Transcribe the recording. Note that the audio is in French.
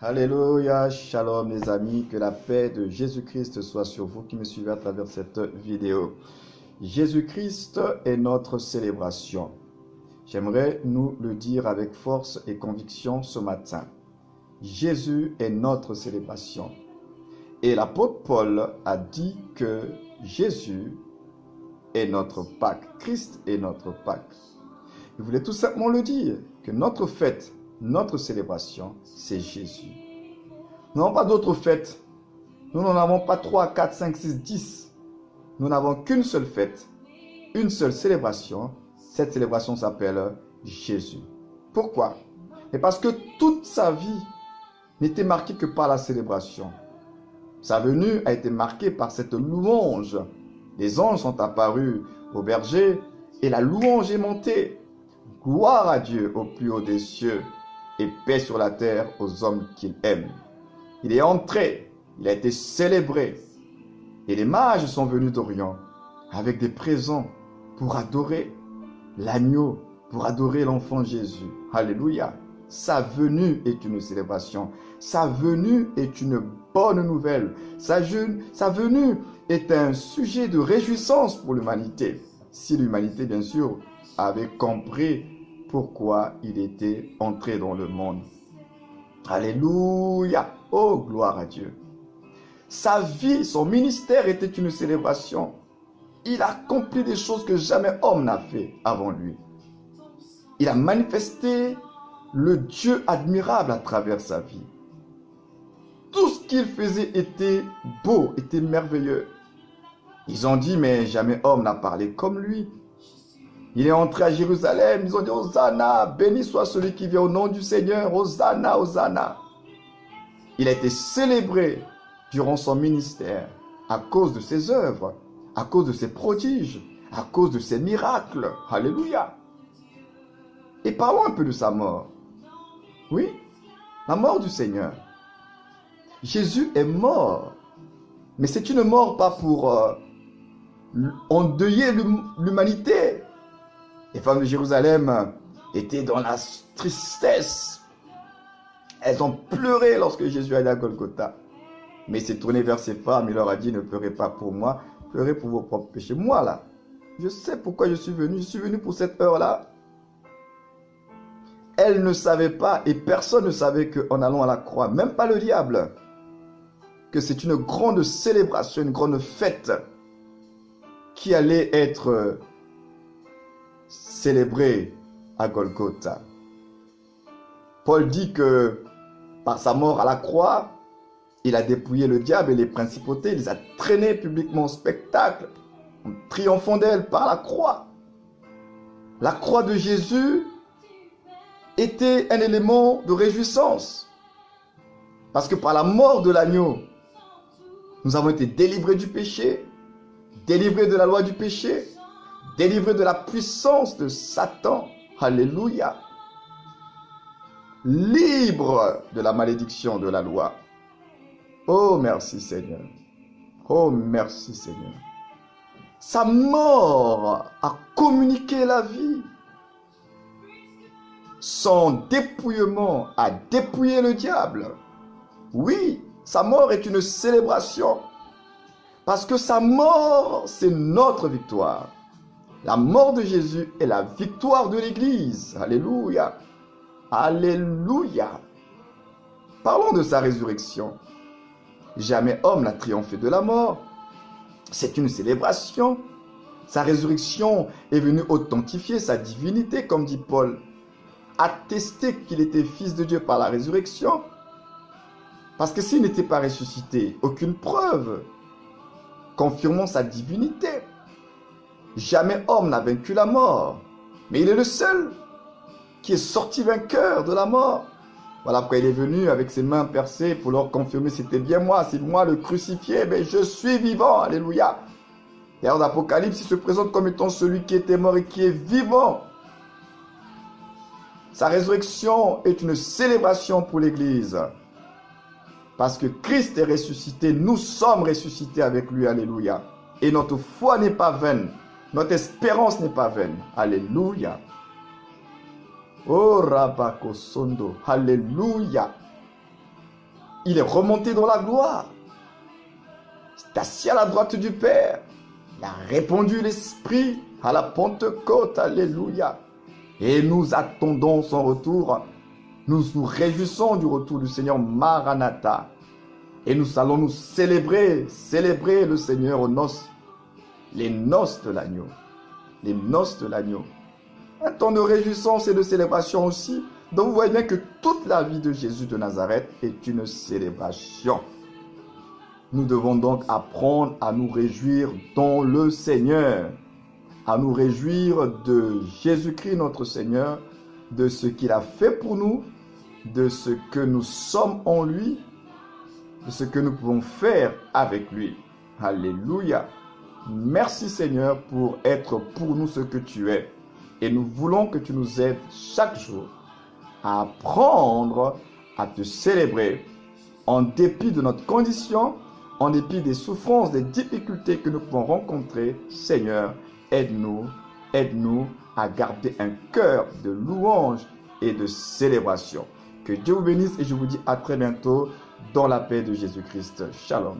Alléluia, shalom les amis, que la paix de Jésus-Christ soit sur vous qui me suivez à travers cette vidéo. Jésus-Christ est notre célébration. J'aimerais nous le dire avec force et conviction ce matin. Jésus est notre célébration. Et l'apôtre Paul a dit que Jésus est notre Pâque. Christ est notre Pâque. Il voulait tout simplement le dire, que notre fête, notre célébration, c'est Jésus. Nous n'avons pas d'autres fêtes. Nous n'en avons pas 3, 4, 5, 6, 10. Nous n'avons qu'une seule fête, une seule célébration. Cette célébration s'appelle Jésus. Pourquoi? Et parce que toute sa vie n'était marquée que par la célébration. Sa venue a été marquée par cette louange. Les anges sont apparus au berger et la louange est montée. Gloire à Dieu au plus haut des cieux et paix sur la terre aux hommes qu'il aime. Il est entré, il a été célébré. Et les mages sont venus d'Orient avec des présents pour adorer l'agneau, pour adorer l'enfant Jésus. Alléluia. Sa venue est une célébration. Sa venue est une bonne nouvelle. Sa venue est un sujet de réjouissance pour l'humanité. Si l'humanité, bien sûr, avait compris pourquoi il était entré dans le monde. Alléluia. Oh, gloire à Dieu. Sa vie, son ministère était une célébration. Il a accompli des choses que jamais homme n'a fait avant lui. Il a manifesté le Dieu admirable à travers sa vie. Tout ce qu'il faisait était beau, était merveilleux. Ils ont dit, mais jamais homme n'a parlé comme lui. Il est entré à Jérusalem, ils ont dit, Hosanna, béni soit celui qui vient au nom du Seigneur, Hosanna, Hosanna. Il a été célébré durant son ministère à cause de ses œuvres, à cause de ses prodiges, à cause de ses miracles. Alléluia. Et parlons un peu de sa mort. Oui, la mort du Seigneur. Jésus est mort, mais c'est une mort pas pour endeuiller l'humanité. Les femmes de Jérusalem étaient dans la tristesse. Elles ont pleuré lorsque Jésus allait à Golgotha. Mais il s'est tourné vers ces femmes, il leur a dit, ne pleurez pas pour moi, pleurez pour vos propres péchés. Moi là, je sais pourquoi je suis venu pour cette heure-là. Elle ne savait pas, et personne ne savait qu'en allant à la croix, même pas le diable, que c'est une grande célébration, une grande fête qui allait être célébrée à Golgotha. Paul dit que par sa mort à la croix, il a dépouillé le diable et les principautés, il les a traînés publiquement au spectacle, en triomphant d'elles par la croix. La croix de Jésus était un élément de réjouissance. Parce que par la mort de l'agneau, nous avons été délivrés du péché, délivrés de la loi du péché, délivrés de la puissance de Satan. Alléluia. Libres de la malédiction de la loi. Oh, merci Seigneur. Oh, merci Seigneur. Sa mort a communiqué la vie. Son dépouillement a dépouillé le diable. Oui, sa mort est une célébration. Parce que sa mort, c'est notre victoire. La mort de Jésus est la victoire de l'Église. Alléluia. Alléluia. Parlons de sa résurrection. Jamais homme n'a triomphé de la mort. C'est une célébration. Sa résurrection est venue authentifier sa divinité, comme dit Paul. Attester qu'il était fils de Dieu par la résurrection. Parce que s'il n'était pas ressuscité, aucune preuve confirmant sa divinité. Jamais homme n'a vaincu la mort. Mais il est le seul qui est sorti vainqueur de la mort. Voilà pourquoi il est venu avec ses mains percées pour leur confirmer, c'était bien moi, c'est moi le crucifié, mais je suis vivant. Alléluia. Et alors d'Apocalypse, il se présente comme étant celui qui était mort et qui est vivant. Sa résurrection est une célébration pour l'Église. Parce que Christ est ressuscité, nous sommes ressuscités avec lui. Alléluia. Et notre foi n'est pas vaine. Notre espérance n'est pas vaine. Alléluia. Oh Rabakosondo. Alléluia. Il est remonté dans la gloire. Il est assis à la droite du Père. Il a répandu l'Esprit à la Pentecôte. Alléluia. Et nous attendons son retour. Nous nous réjouissons du retour du Seigneur Maranatha. Et nous allons nous célébrer le Seigneur aux noces. Les noces de l'agneau. Les noces de l'agneau. Un temps de réjouissance et de célébration aussi. Donc vous voyez bien que toute la vie de Jésus de Nazareth est une célébration. Nous devons donc apprendre à nous réjouir dans le Seigneur. À nous réjouir de Jésus-Christ notre Seigneur, de ce qu'il a fait pour nous, de ce que nous sommes en lui, de ce que nous pouvons faire avec lui. Alléluia. Merci Seigneur pour être pour nous ce que tu es. Et nous voulons que tu nous aides chaque jour à apprendre à te célébrer en dépit de notre condition, en dépit des souffrances, des difficultés que nous pouvons rencontrer. Seigneur, aide-nous à garder un cœur de louange et de célébration. Que Dieu vous bénisse et je vous dis à très bientôt dans la paix de Jésus-Christ. Shalom.